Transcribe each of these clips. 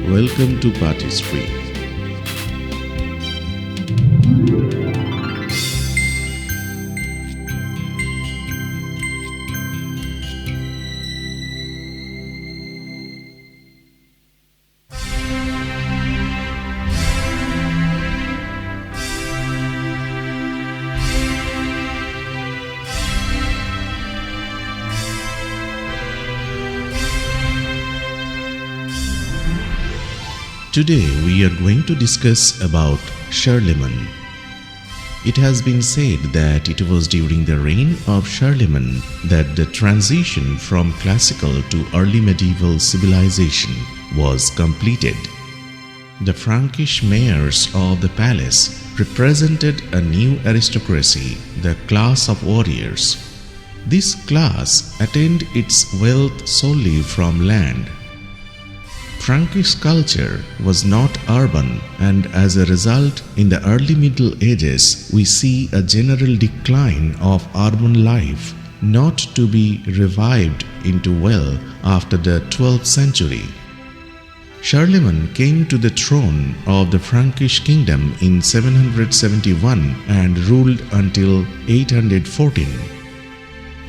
Welcome to PAATH History. Today we are going to discuss about Charlemagne. It has been said that it was during the reign of Charlemagne that the transition from classical to early medieval civilization was completed. The Frankish mayors of the palace represented a new aristocracy, the class of warriors. This class attained its wealth solely from land. Frankish culture was not urban, and as a result, in the early Middle Ages, we see a general decline of urban life, not to be revived into well after the 12th century. Charlemagne came to the throne of the Frankish kingdom in 771 and ruled until 814.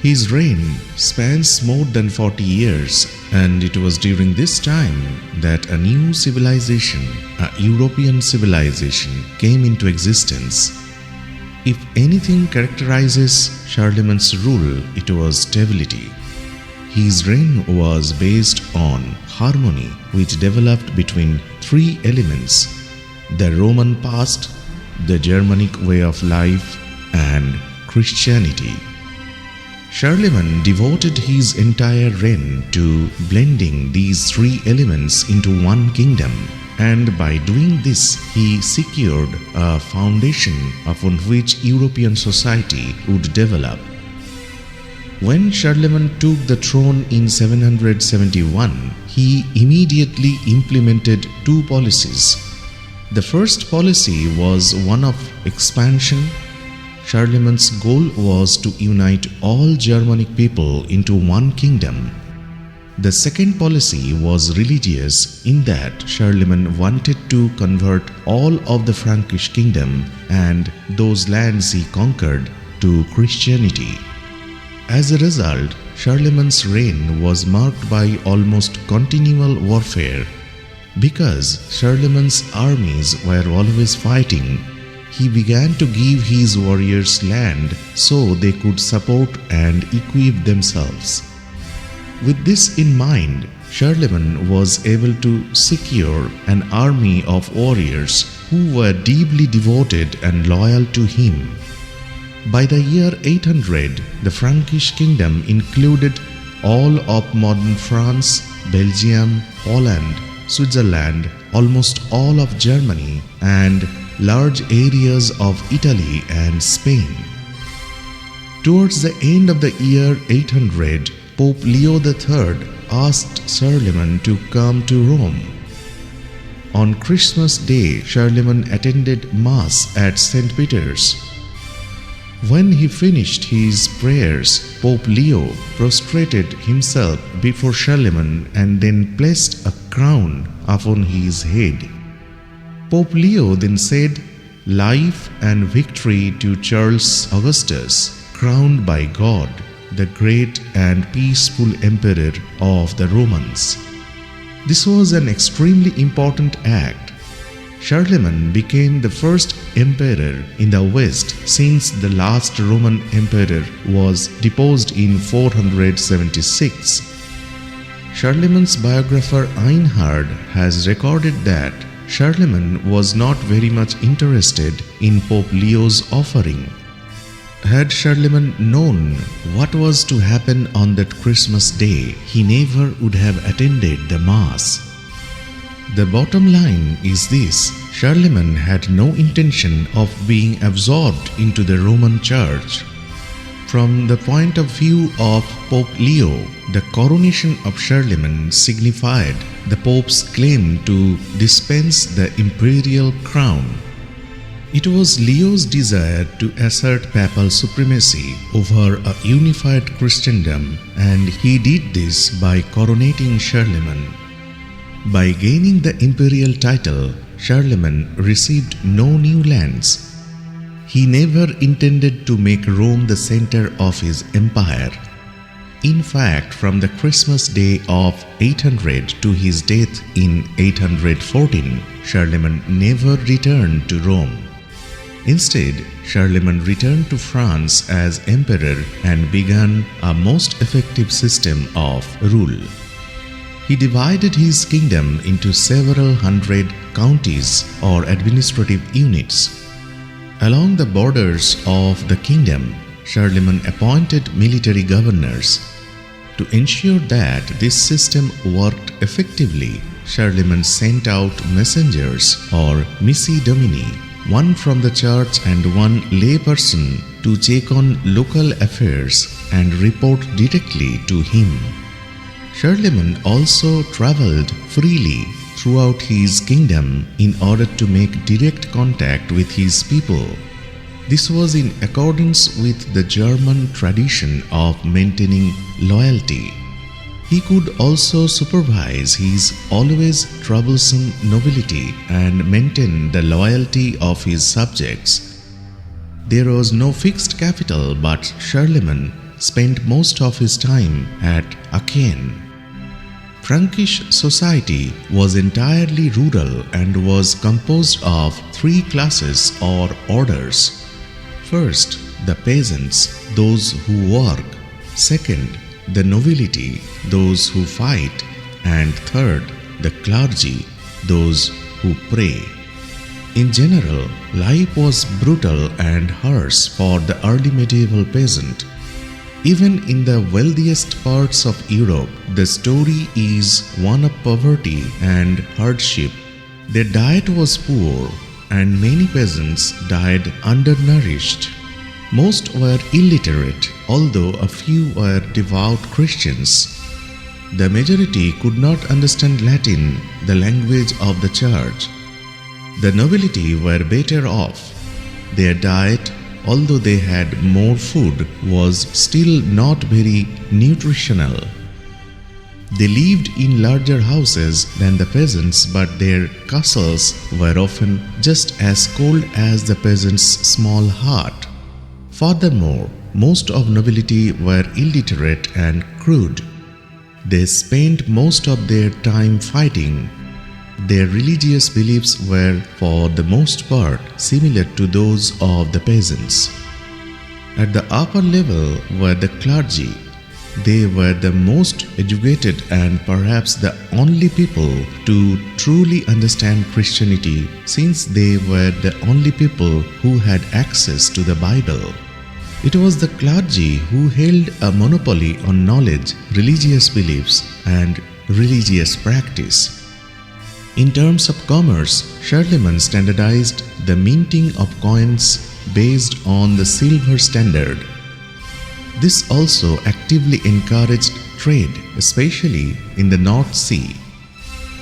His reign spans more than 40 years, and it was during this time that a new civilization, a European civilization, came into existence. If anything characterizes Charlemagne's rule, it was stability. His reign was based on harmony which developed between three elements: the Roman past, the Germanic way of life, and Christianity. Charlemagne devoted his entire reign to blending these three elements into one kingdom, and by doing this he secured a foundation upon which European society would develop. When Charlemagne took the throne in 771, he immediately implemented two policies. The first policy was one of expansion. Charlemagne's goal was to unite all Germanic people into one kingdom. The second policy was religious, in that Charlemagne wanted to convert all of the Frankish kingdom and those lands he conquered to Christianity. As a result, Charlemagne's reign was marked by almost continual warfare. Because Charlemagne's armies were always fighting, he began to give his warriors land so they could support and equip themselves. With this in mind, Charlemagne was able to secure an army of warriors who were deeply devoted and loyal to him. By the year 800, the Frankish kingdom included all of modern France, Belgium, Poland, Switzerland, almost all of Germany, and large areas of Italy and Spain. Towards the end of the year 800, Pope Leo III asked Charlemagne to come to Rome. On Christmas Day, Charlemagne attended Mass at St. Peter's. When he finished his prayers, Pope Leo prostrated himself before Charlemagne and then placed a crown upon his head. Pope Leo then said, "Life and victory to Charles Augustus, crowned by God, the great and peaceful emperor of the Romans." This was an extremely important act. Charlemagne became the first emperor in the West since the last Roman emperor was deposed in 476. Charlemagne's biographer Einhard has recorded that Charlemagne was not very much interested in Pope Leo's offering. Had Charlemagne known what was to happen on that Christmas day, he never would have attended the Mass. The bottom line is this: Charlemagne had no intention of being absorbed into the Roman Church. From the point of view of Pope Leo, the coronation of Charlemagne signified the Pope's claim to dispense the imperial crown. It was Leo's desire to assert papal supremacy over a unified Christendom, and he did this by coronating Charlemagne. By gaining the imperial title, Charlemagne received no new lands. He never intended to make Rome the center of his empire. In fact, from the Christmas day of 800 to his death in 814, Charlemagne never returned to Rome. Instead, Charlemagne returned to France as emperor and began a most effective system of rule. He divided his kingdom into several hundred counties or administrative units. Along the borders of the kingdom, Charlemagne appointed military governors. To ensure that this system worked effectively, Charlemagne sent out messengers or missi domini, one from the church and one layperson, to check on local affairs and report directly to him. Charlemagne also traveled freely throughout his kingdom in order to make direct contact with his people. This was in accordance with the German tradition of maintaining loyalty. He could also supervise his always troublesome nobility and maintain the loyalty of his subjects. There was no fixed capital, but Charlemagne spent most of his time at Aachen. Frankish society was entirely rural and was composed of three classes or orders. First, the peasants, those who work. Second, the nobility, those who fight. And third, the clergy, those who pray. In general, life was brutal and harsh for the early medieval peasant. Even in the wealthiest parts of Europe, the story is one of poverty and hardship. Their diet was poor, and many peasants died undernourished. Most were illiterate, although a few were devout Christians. The majority could not understand Latin, the language of the church. The nobility were better off. Their diet, although they had more food, was still not very nutritional. They lived in larger houses than the peasants, but their castles were often just as cold as the peasant's small hut. Furthermore, most of nobility were illiterate and crude. They spent most of their time fighting. Their religious beliefs were, for the most part, similar to those of the peasants. At the upper level were the clergy. They were the most educated and perhaps the only people to truly understand Christianity, since they were the only people who had access to the Bible. It was the clergy who held a monopoly on knowledge, religious beliefs, and religious practice. In terms of commerce, Charlemagne standardized the minting of coins based on the silver standard. This also actively encouraged trade, especially in the North Sea.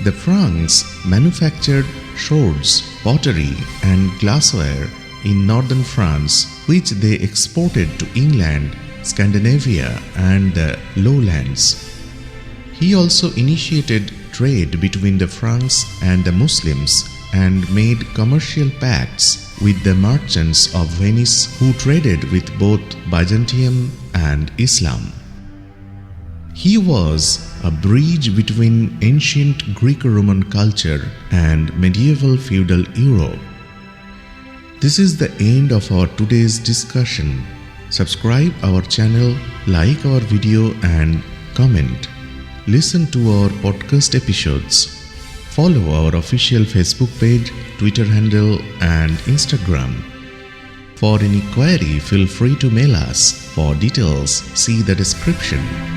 The Franks manufactured swords, pottery, and glassware in northern France, which they exported to England, Scandinavia, and the Lowlands. He also initiated trade between the Franks and the Muslims and made commercial pacts with the merchants of Venice, who traded with both Byzantium and Islam. He was a bridge between ancient Greco-Roman culture and medieval feudal Europe. This is the end of our today's discussion. Subscribe our channel, like our video, and comment. Listen to our podcast episodes. Follow our official Facebook page, Twitter handle, and Instagram. For any query, feel free to mail us. For details, see the description.